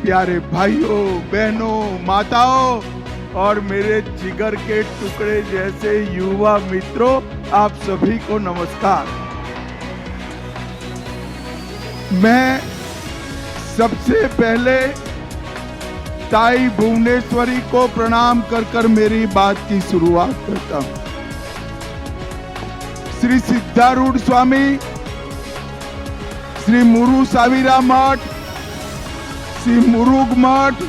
प्यारे भाइयों, बहनों, माताओं और मेरे जिगर के टुकड़े जैसे युवा मित्रों, आप सभी को नमस्कार। मैं सबसे पहले ताई भुवनेश्वरी को प्रणाम कर मेरी बात की शुरुआत करता हूं। श्री सिद्धारूढ़ स्वामी, श्री मुरु सावीरा मठ, श्री मुरुग मठ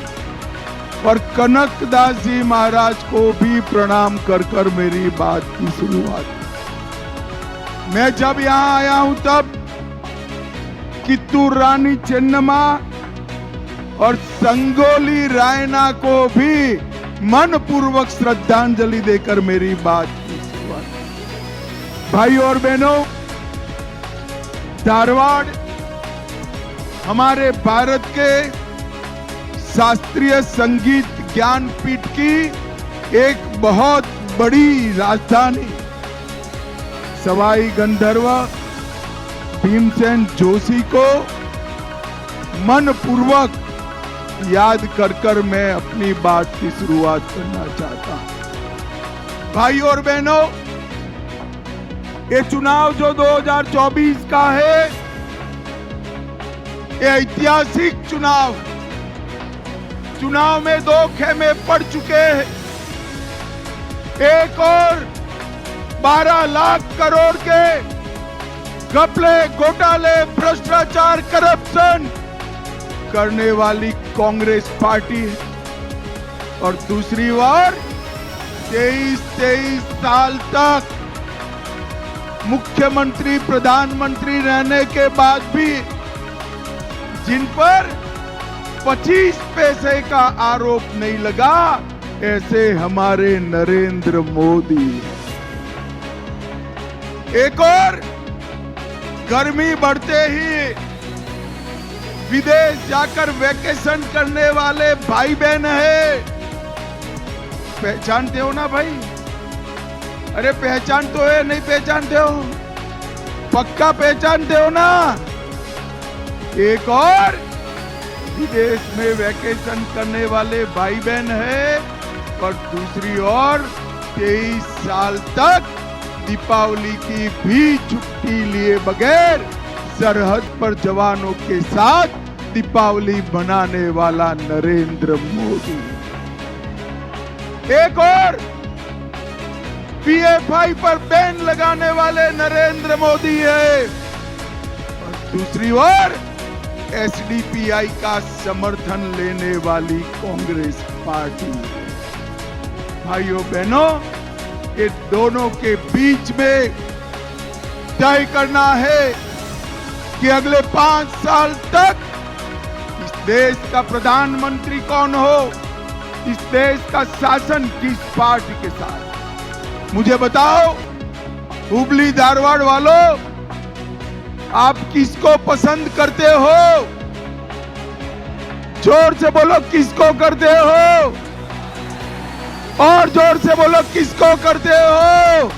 और कनकदास जी महाराज को भी प्रणाम कर मेरी बात की शुरुआत। मैं जब यहाँ आया हूं तब कित्तूर रानी चेन्नम्मा और संगोली रायना को भी मनपूर्वक श्रद्धांजलि देकर मेरी बात की शुरुआत। भाइयों और बहनों, धारवाड़ हमारे भारत के शास्त्रीय संगीत ज्ञानपीठ की एक बहुत बड़ी राजधानी, सवाई गंधर्व भीमसेन जोशी को मनपूर्वक याद कर मैं अपनी बात की शुरुआत करना चाहता हूं। भाइयों और बहनों, ये चुनाव जो 2024 का है, ये ऐतिहासिक चुनाव में दो खेमे पड़ चुके हैं। एक और 12 लाख करोड़ के घपले, घोटाले, भ्रष्टाचार, करप्शन करने वाली कांग्रेस पार्टी है और दूसरी ओर 23 साल तक मुख्यमंत्री, प्रधानमंत्री रहने के बाद भी जिन पर 25 पैसे का आरोप नहीं लगा, ऐसे हमारे नरेंद्र मोदी। एक और गर्मी बढ़ते ही विदेश जाकर वैकेशन करने वाले भाई बहन है। पहचानते हो ना भाई? अरे पहचान तो है, नहीं पहचानते हो? पक्का पहचानते हो ना? एक और विदेश में वैकेशन करने वाले भाई बहन है और दूसरी ओर 23 साल तक दीपावली की भी छुट्टी लिए बगैर सरहद पर जवानों के साथ दीपावली मनाने वाला नरेंद्र मोदी। एक और पीएफआई पर बैन लगाने वाले नरेंद्र मोदी है और दूसरी ओर एसडीपीआई का समर्थन लेने वाली कांग्रेस पार्टी। भाइयों बहनों, ये दोनों के बीच में तय करना है कि अगले 5 साल तक इस देश का प्रधानमंत्री कौन हो, इस देश का शासन किस पार्टी के साथ। मुझे बताओ हुबली धारवाड़ वालों, आप किसको पसंद करते हो? जोर से बोलो, किसको करते हो? और जोर से बोलो, किसको करते हो?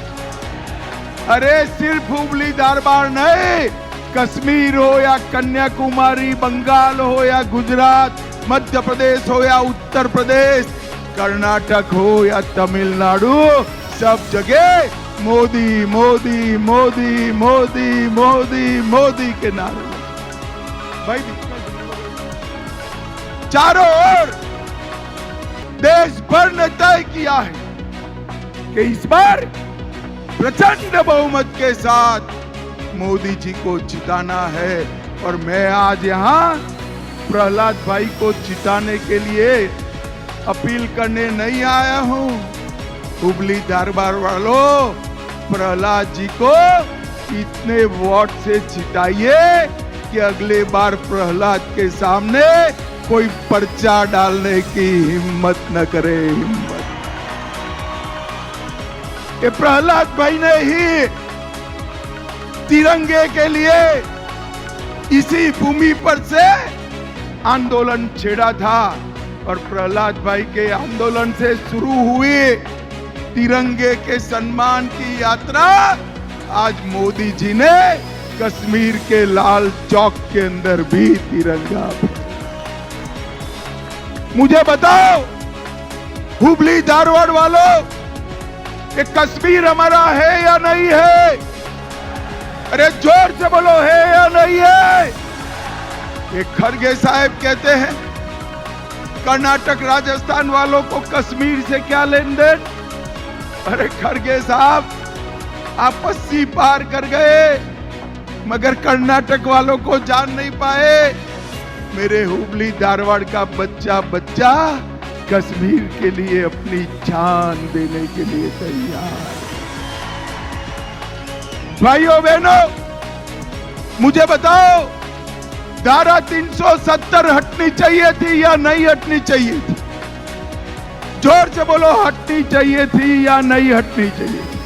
अरे सिर्फ हुबली धारवाड़ नहीं, कश्मीर हो या कन्याकुमारी, बंगाल हो या गुजरात, मध्य प्रदेश हो या उत्तर प्रदेश, कर्नाटक हो या तमिलनाडु, सब जगह मोदी मोदी मोदी मोदी मोदी मोदी के नारे। भाई चारों ओर देश भर ने तय किया है कि इस बार प्रचंड बहुमत के साथ मोदी जी को जिताना है और मैं आज यहाँ प्रहलाद भाई को जिताने के लिए अपील करने नहीं आया हूँ। हुबली धारवाड़ वालों, प्रहलाद जी को इतने वोट से जिताइए कि अगले बार प्रहलाद के सामने कोई पर्चा डालने की हिम्मत न करे। ये प्रहलाद भाई ने ही तिरंगे के लिए इसी भूमि पर से आंदोलन छेड़ा था और प्रहलाद भाई के आंदोलन से शुरू हुई तिरंगे के सम्मान की यात्रा आज मोदी जी ने कश्मीर के लाल चौक के अंदर भी तिरंगा। मुझे बताओ हुबली धारवाड़ वालों, कि कश्मीर हमारा है या नहीं है? अरे जोर से बोलो, है या नहीं है? ये खड़गे साहब कहते हैं कर्नाटक राजस्थान वालों को कश्मीर से क्या लेन देन? अरे खड़गे साहब, आप 80 पार कर गए मगर कर्नाटक वालों को जान नहीं पाए। मेरे हुबली धारवाड़ का बच्चा बच्चा कश्मीर के लिए अपनी जान देने के लिए तैयार। भाइयों बहनों, मुझे बताओ धारा 370 हटनी चाहिए थी या नहीं हटनी चाहिए थी? जोर से बोलो, हटनी चाहिए थी या नहीं हटनी चाहिए थी?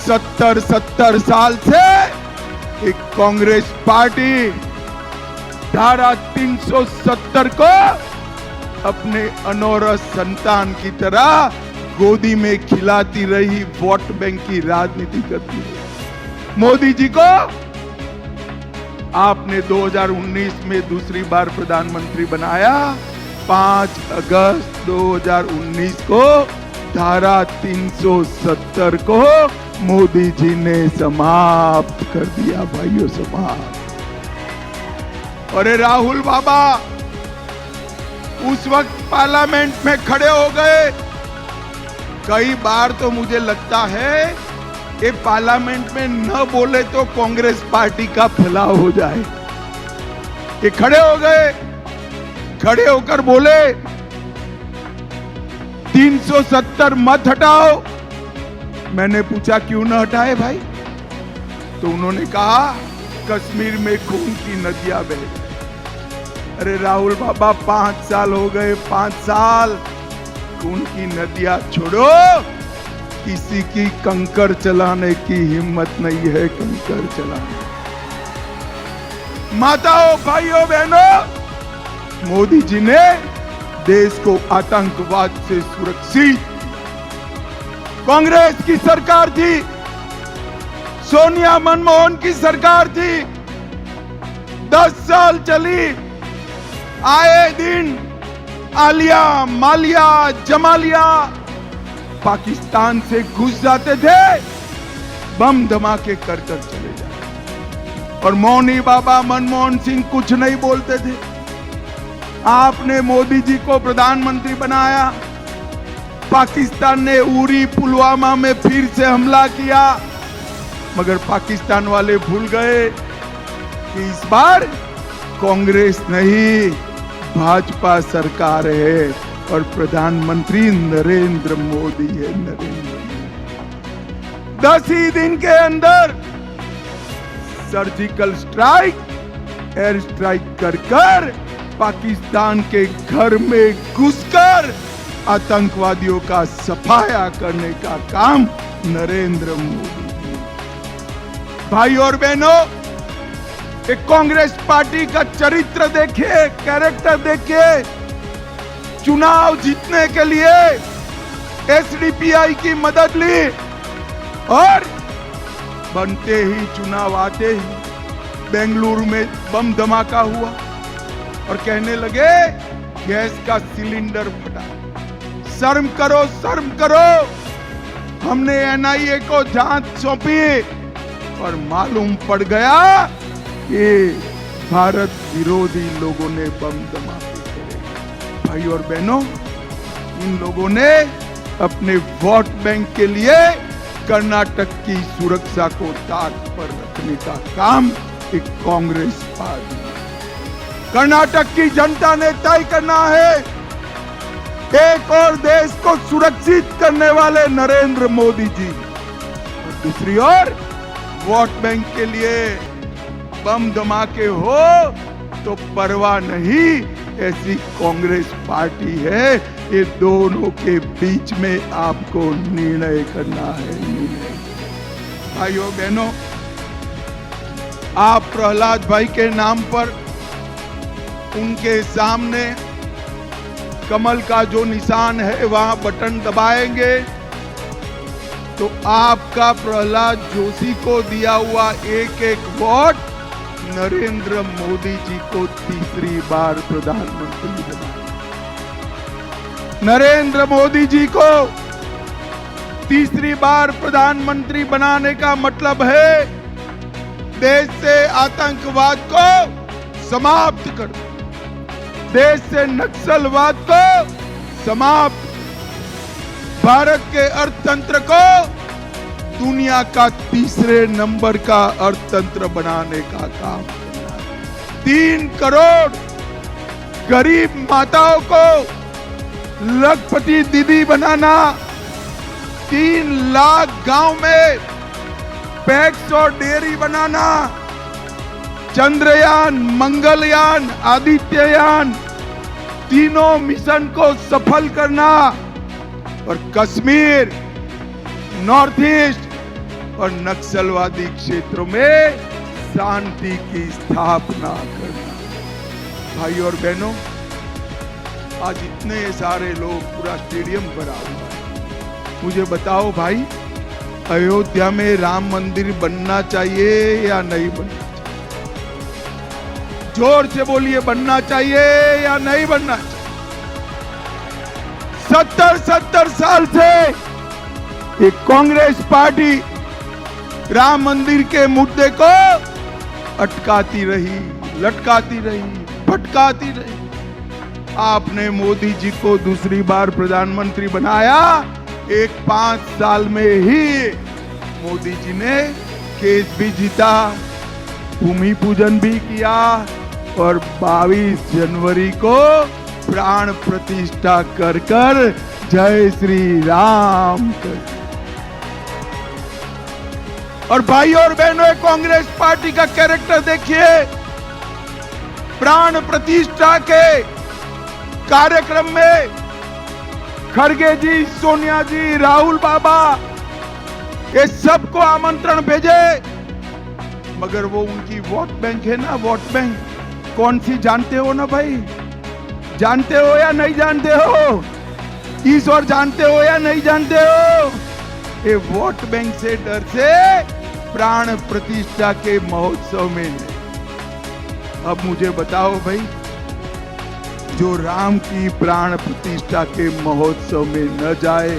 70 साल से एक कांग्रेस पार्टी धारा 370 को अपने अनौरस संतान की तरह गोदी में खिलाती रही, वोट बैंक की राजनीति करती रही। मोदी जी को आपने 2019 में दूसरी बार प्रधानमंत्री बनाया। 5 अगस्त 2019 को धारा 370 को मोदी जी ने समाप्त कर दिया। भाइयों, समाप्त। अरे राहुल बाबा उस वक्त पार्लियामेंट में खड़े हो गए। कई बार तो मुझे लगता है कि पार्लियामेंट में न बोले तो कांग्रेस पार्टी का फैलाव हो जाए। ये खड़े हो गए, खड़े होकर बोले 370 मत हटाओ। मैंने पूछा क्यों न हटाए भाई? तो उन्होंने कहा कश्मीर में खून की नदियां बह गई। अरे राहुल बाबा, 5 साल हो गए, 5 साल खून की नदियां छोड़ो। किसी की कंकर चलाने की हिम्मत नहीं है, कंकर चलाने। माताओं, भाइयों, बहनों, मोदी जी ने देश को आतंकवाद से सुरक्षित। कांग्रेस की सरकार थी, सोनिया मनमोहन की सरकार थी, 10 साल चली। आए दिन आलिया, मालिया, जमालिया पाकिस्तान से घुस जाते थे, बम धमाके कर चले जाते, और मौनी बाबा मनमोहन सिंह कुछ नहीं बोलते थे। आपने मोदी जी को प्रधानमंत्री बनाया, पाकिस्तान ने उरी पुलवामा में फिर से हमला किया, मगर पाकिस्तान वाले भूल गए कि इस बार कांग्रेस नहीं भाजपा सरकार है और प्रधानमंत्री नरेंद्र मोदी है। नरेंद्र मोदी 10 ही दिन के अंदर सर्जिकल स्ट्राइक, एयर स्ट्राइक कर पाकिस्तान के घर में घुसकर आतंकवादियों का सफाया करने का काम नरेंद्र मोदी। भाई और बहनों, एक कांग्रेस पार्टी का चरित्र देखिए, कैरेक्टर देखिए। चुनाव जीतने के लिए एसडीपीआई की मदद ली और बनते ही, चुनाव आते ही बेंगलुरु में बम धमाका हुआ और कहने लगे गैस का सिलेंडर फटा। शर्म करो, शर्म करो। हमने एनआईए को जांच सौंपी और मालूम पड़ गया कि भारत विरोधी लोगों ने बम धमाके करे। भाई और बहनों, इन लोगों ने अपने वोट बैंक के लिए कर्नाटक की सुरक्षा को ताक पर रखने का काम एक कांग्रेस पार्टी। कर्नाटक की जनता ने तय करना है। एक और देश को सुरक्षित करने वाले नरेंद्र मोदी जी, और दूसरी ओर वोट बैंक के लिए बम धमाके हो तो परवाह नहीं, ऐसी कांग्रेस पार्टी है। ये दोनों के बीच में आपको निर्णय करना है। निर्णय, भाइयों बहनों, आप प्रहलाद भाई के नाम पर उनके सामने कमल का जो निशान है वहां बटन दबाएंगे तो आपका प्रहलाद जोशी को दिया हुआ एक एक वोट नरेंद्र मोदी जी को तीसरी बार प्रधानमंत्री बनाए। नरेंद्र मोदी जी को तीसरी बार प्रधानमंत्री बनाने का मतलब है देश से आतंकवाद को समाप्त कर, देश से नक्सलवाद को समाप्त, भारत के अर्थतंत्र को दुनिया का तीसरे नंबर का अर्थतंत्र बनाने का काम करना। 3 करोड़ गरीब माताओं को लखपति दीदी बनाना, 3 लाख गांव में पैक्स और डेयरी बनाना, चंद्रयान, मंगलयान, आदित्ययान तीनों मिशन को सफल करना और कश्मीर, नॉर्थ ईस्ट और नक्सलवादी क्षेत्रों में शांति की स्थापना करना। भाई और बहनों, आज इतने सारे लोग, पूरा स्टेडियम भरा हुआ है। मुझे बताओ भाई, अयोध्या में राम मंदिर बनना चाहिए या नहीं बनना चाहिए? जोर से बोलिए, बनना चाहिए या नहीं बनना चाहिए? 70 साल से एक कांग्रेस पार्टी राम मंदिर के मुद्दे को अटकाती रही, लटकाती रही, भटकाती रही। आपने मोदी जी को दूसरी बार प्रधानमंत्री बनाया। 5 साल में ही मोदी जी ने केस भी जीता, भूमि पूजन भी किया और 22 जनवरी को प्राण प्रतिष्ठा कर जय श्री राम कर। और भाई और बहनों, कांग्रेस पार्टी का कैरेक्टर देखिए। प्राण प्रतिष्ठा के कार्यक्रम में खड़गे जी, सोनिया जी, राहुल बाबा, ये सबको आमंत्रण भेजे, मगर वो उनकी वोट बैंक है ना, वोट बैंक कौन सी जानते हो ना भाई? जानते हो या नहीं जानते हो? ईश्वर जानते हो या नहीं जानते हो? ये वोट बैंक से डर से प्राण प्रतिष्ठा के महोत्सव में है। अब मुझे बताओ भाई, जो राम की प्राण प्रतिष्ठा के महोत्सव में न जाए,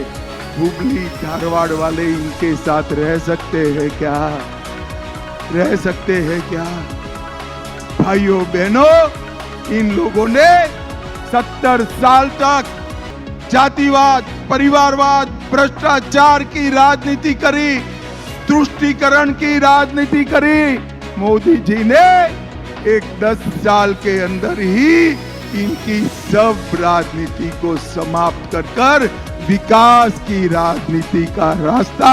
हुबली धारवाड़ वाले इनके साथ रह सकते हैं क्या? रह सकते हैं क्या? भाइयों बहनों, इन लोगों ने 70 साल तक जातिवाद, परिवारवाद, भ्रष्टाचार की राजनीति करी, तुष्टीकरण की राजनीति करी। मोदी जी ने 10 साल के अंदर ही इनकी सब राजनीति को समाप्त कर विकास की राजनीति का रास्ता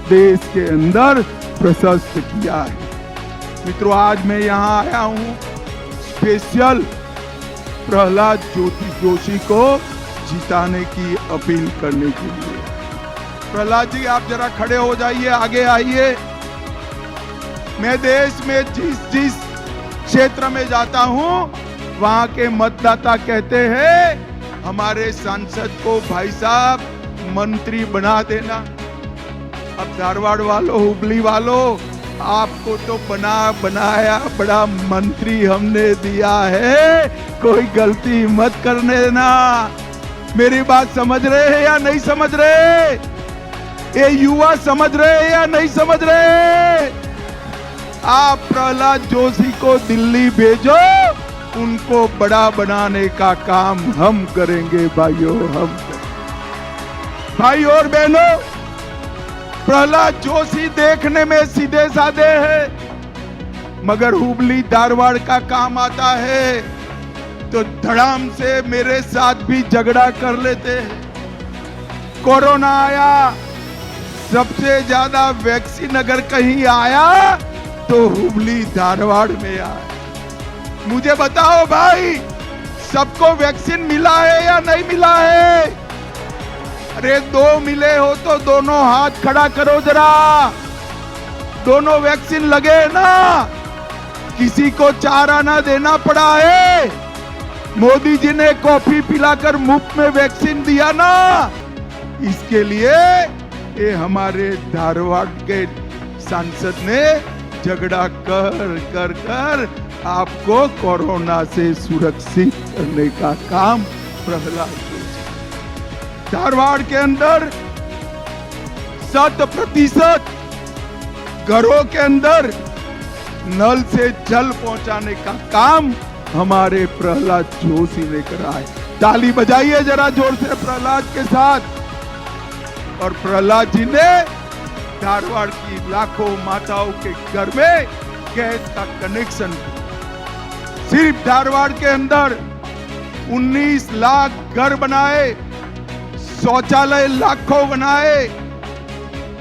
देश के अंदर प्रशस्त किया है। मित्रों, आज मैं यहाँ आया हूँ स्पेशल प्रहलाद जोशी को जिताने की अपील करने के लिए। प्रहलाद जी, आप जरा खड़े हो जाइए, आगे आइए। मैं देश में जिस क्षेत्र में जाता हूँ, वहां के मतदाता कहते हैं हमारे सांसद को भाई साहब मंत्री बना देना। अब धारवाड़ वालों, हुबली वालों, आपको तो बनाया बड़ा मंत्री हमने दिया है, कोई गलती मत करने देना। मेरी बात समझ रहे हैं या नहीं समझ रहे? ये युवा समझ रहे हैं या नहीं समझ रहे? आप प्रहलाद जोशी को दिल्ली भेजो, उनको बड़ा बनाने का काम हम करेंगे भाइयों, हम करेंगे। भाई और बहनों, प्रहलाद जोशी देखने में सीधे साधे हैं, मगर हुबली धारवाड़ का काम आता है तो धड़ाम से मेरे साथ भी झगड़ा कर लेते हैं। कोरोना आया, सबसे ज्यादा वैक्सीन अगर कहीं आया तो हुबली धारवाड़ में आया। मुझे बताओ भाई, सबको वैक्सीन मिला है या नहीं मिला है? अरे 2 मिले हो तो दोनों हाथ खड़ा करो जरा। दोनों वैक्सीन लगे ना, किसी को चारा ना देना पड़ा है। मोदी जी ने कॉफी पिलाकर मुफ्त में वैक्सीन दिया ना, इसके लिए ये हमारे धारवाड़ के सांसद ने झगड़ा कर आपको कोरोना से सुरक्षित करने का काम प्रहलाद जोशी। धारवाड़ के अंदर 100% घरों के अंदर नल से जल पहुंचाने का काम हमारे प्रहलाद जोशी ने करा है। ताली बजाइए जरा जोर से प्रहलाद के साथ। और प्रहलाद जी ने धारवाड़ की लाखों माताओं के घर में गैस का कनेक्शन दिया। सिर्फ धारवाड़ के अंदर 19 लाख घर बनाए, शौचालय लाखों बनाए,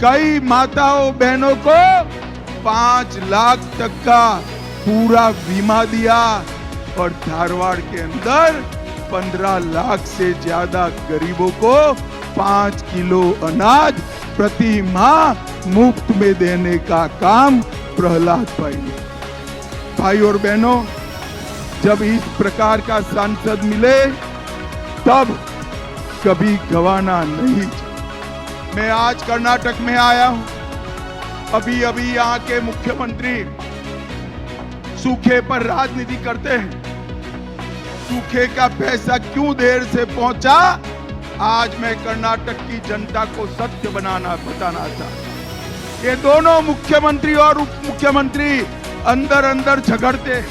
कई माताओं बहनों को 5 लाख तक का पूरा बीमा दिया और धारवाड़ के अंदर 15 लाख से ज्यादा गरीबों को 5 किलो अनाज प्रति माह मुफ्त में देने का काम प्रहलाद भाई ने। भाई और बहनों, जब इस प्रकार का सांसद मिले तब कभी गवाना नहीं। मैं आज कर्नाटक में आया हूं। अभी अभी यहाँ के मुख्यमंत्री सूखे पर राजनीति करते हैं। सूखे का पैसा क्यों देर से पहुंचा, आज मैं कर्नाटक की जनता को सत्य बताना चाहता। ये दोनों मुख्यमंत्री और उप मुख्यमंत्री अंदर अंदर झगड़ते हैं।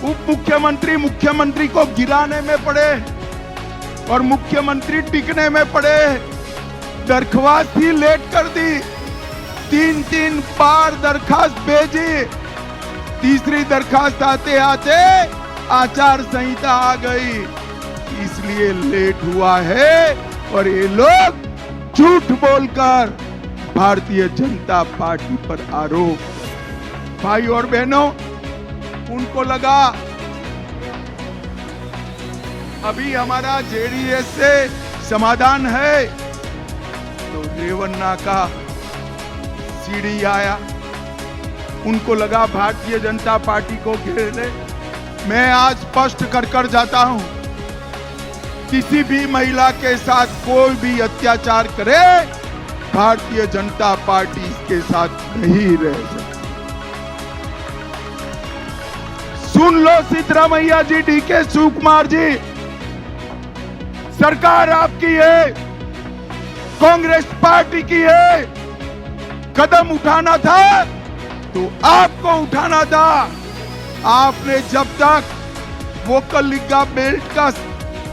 उप मुख्यमंत्री मुख्यमंत्री को गिराने में पड़े और मुख्यमंत्री टिकने में पड़े। दरख्वास्त ही लेट कर दी, 3 बार दरखास्त भेजी। तीसरी दरखास्त आते आते आचार संहिता आ गई, इसलिए लेट हुआ है। और ये लोग झूठ बोलकर भारतीय जनता पार्टी पर आरोप। भाई और बहनों, उनको लगा अभी हमारा जेडीएस से समाधान है, तो रेवन्ना का सीढ़ी आया। उनको लगा भारतीय जनता पार्टी को घेर ले। मैं आज स्पष्ट कर जाता हूं, किसी भी महिला के साथ कोई भी अत्याचार करे, भारतीय जनता पार्टी इसके साथ नहीं रह सकती। सुन लो सिद्धरामैया जी, डीके शिवकुमार जी, सरकार आपकी है, कांग्रेस पार्टी की है। कदम उठाना था तो आपको उठाना था। आपने जब तक वोकल लिगा बेल्ट का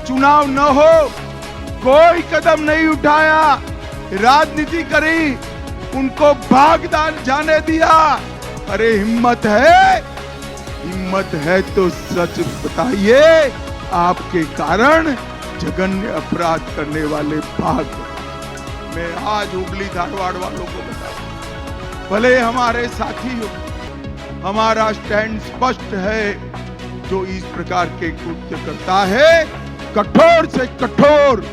चुनाव न हो कोई कदम नहीं उठाया, राजनीति करी, उनको भाग जाने दिया। अरे हिम्मत है तो सच बताइए, आपके कारण जघन्य अपराध करने वाले भाग गए। मैं आज हुगली धारवाड़ वालों को बता दूं, भले हमारे साथी हो, हमारा स्टैंड स्पष्ट है। जो इस प्रकार के कृत्य करता है, कठोर से कठोर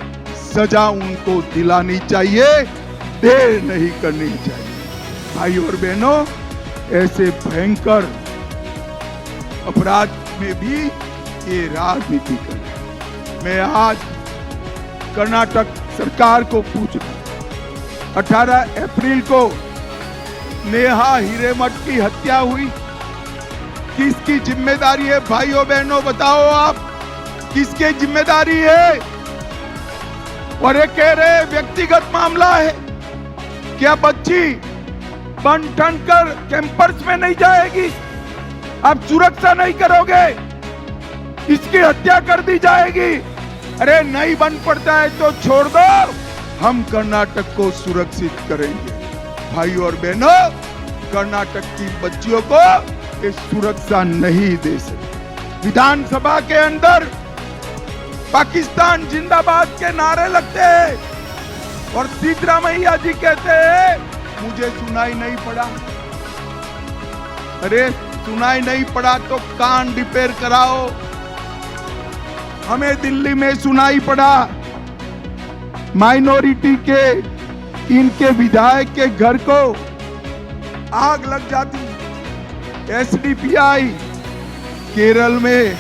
सजा उनको दिलानी चाहिए, देर नहीं करनी चाहिए। भाई और बहनों, ऐसे भयंकर अपराध में भी ये राजनीति कर रहे हैं। मैं आज कर्नाटक सरकार को पूछ रहा हूं, 18 अप्रैल को नेहा हिरेमठ की हत्या हुई, किसकी जिम्मेदारी है? भाइयों बहनों बताओ आप, किसकी जिम्मेदारी है? और ये कह रहे व्यक्तिगत मामला है। क्या बच्ची बन ठन कर कैंपस में नहीं जाएगी? आप सुरक्षा नहीं करोगे, इसकी हत्या कर दी जाएगी। अरे नहीं बन पड़ता है तो छोड़ दो, हम कर्नाटक को सुरक्षित करेंगे। भाई और बहनों, कर्नाटक की बच्चियों को इस सुरक्षा नहीं दे सकते। विधानसभा के अंदर पाकिस्तान जिंदाबाद के नारे लगते हैं और सिद्धरामैया जी कहते हैं मुझे सुनाई नहीं पड़ा। अरे सुनाई नहीं पड़ा तो कान रिपेयर कराओ। हमें दिल्ली में सुनाई पड़ा, माइनॉरिटी के इनके विधायक के घर को आग लग जाती। एसडीपीआई केरल में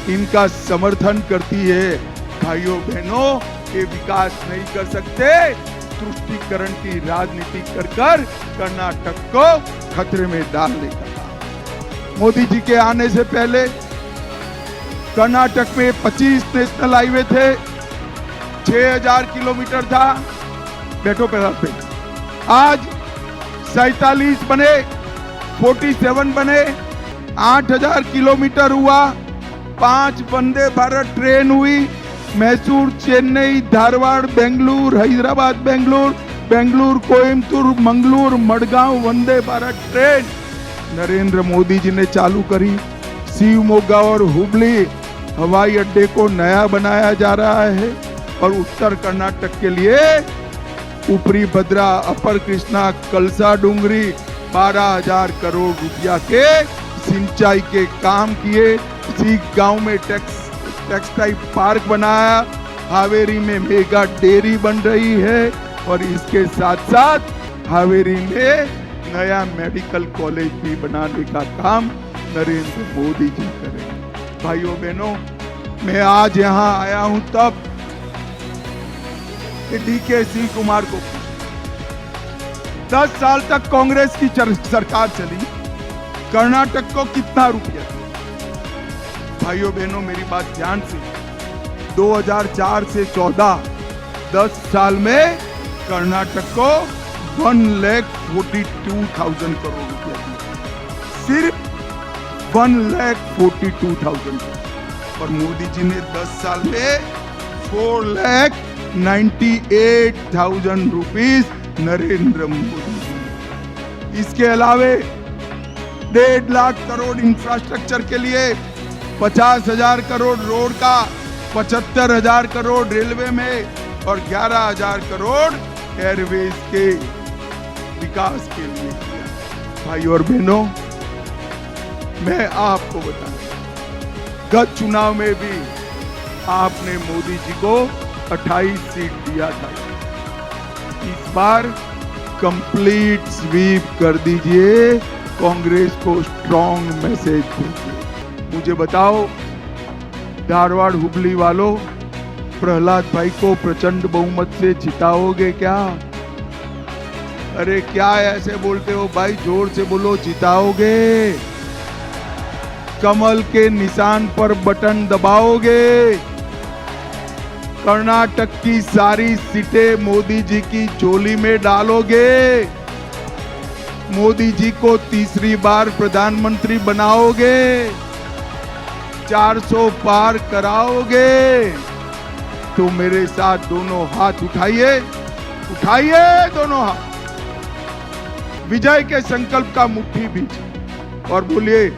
इनका समर्थन करती है। भाइयों बहनों, ये विकास नहीं कर सकते, तुष्टीकरण की राजनीति कर कर्नाटक को खतरे में डालने का काम। मोदी जी के आने से पहले कर्नाटक में 25 नेशनल हाईवे थे, 6000 किलोमीटर था, बैठो पैदल पे, आज 47 बने, 47 बने, 8000 किलोमीटर हुआ, 5 वंदे भारत ट्रेन हुई, मैसूर, चेन्नई, धारवाड़, बेंगलुरु, हैदराबाद, बेंगलुरु, बेंगलुरु, कोयम्बतूर, मंगलुरु, मडगांव वंदे भारत ट्रेन नरेंद्र मोदी जी ने चालू करी। शिवमोगा और हुबली हवाई अड्डे को नया बनाया जा रहा है और उत्तर कर्नाटक के लिए ऊपरी भद्रा, अपर कृष्णा, कलसा डूंगरी 12,000 करोड़ रुपया के सिंचाई के काम किए। इसी गांव में टेक्सटाइल पार्क बनाया, हावेरी में मेगा डेयरी बन रही है और इसके साथ साथ हावेरी में नया मेडिकल कॉलेज भी बनाने का काम नरेंद्र मोदी जी करेंगे। भाइयों बहनों, मैं आज यहां आया हूं तब कि डीके शिव कुमार को 10 साल तक कांग्रेस की सरकार चली, कर्नाटक को कितना रुपया? भाइयों बहनों, मेरी बात ध्यान से, 2004 से 14 10 साल में कर्नाटक को 1,42,000 करोड़ रुपया दिया, सिर्फ 1,42,000। और मोदी जी ने 10 साल में 4,98,000 रुपीस नरेंद्र मोदी जी। इसके अलावे 1.5 लाख करोड़ इंफ्रास्ट्रक्चर के लिए, 50,000 करोड़ रोड का, 75,000 करोड़ रेलवे में और 11,000 करोड़ एयरवेज के विकास के लिए किया। भाई और बहनों, मैं आपको बताऊं, गत चुनाव में भी आपने मोदी जी को 28 सीट दिया था। इस बार कंप्लीट स्वीप कर दीजिए, कांग्रेस को स्ट्रॉन्ग मैसेज दीजिए। मुझे बताओ, धारवाड़ हुबली वालों, प्रहलाद भाई को प्रचंड बहुमत से जिताओगे क्या? अरे क्या ऐसे बोलते हो भाई, जोर से बोलो, जिताओगे? कमल के निशान पर बटन दबाओगे? कर्नाटक की सारी सीटें मोदी जी की झोली में डालोगे? मोदी जी को तीसरी बार प्रधानमंत्री बनाओगे? 400 पार कराओगे? तो मेरे साथ दोनों हाथ उठाइए, उठाइए दोनों हाथ, विजय के संकल्प का मुट्ठी बीजिए और बोलिए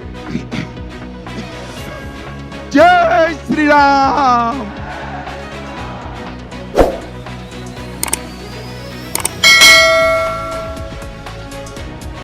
जय श्री राम।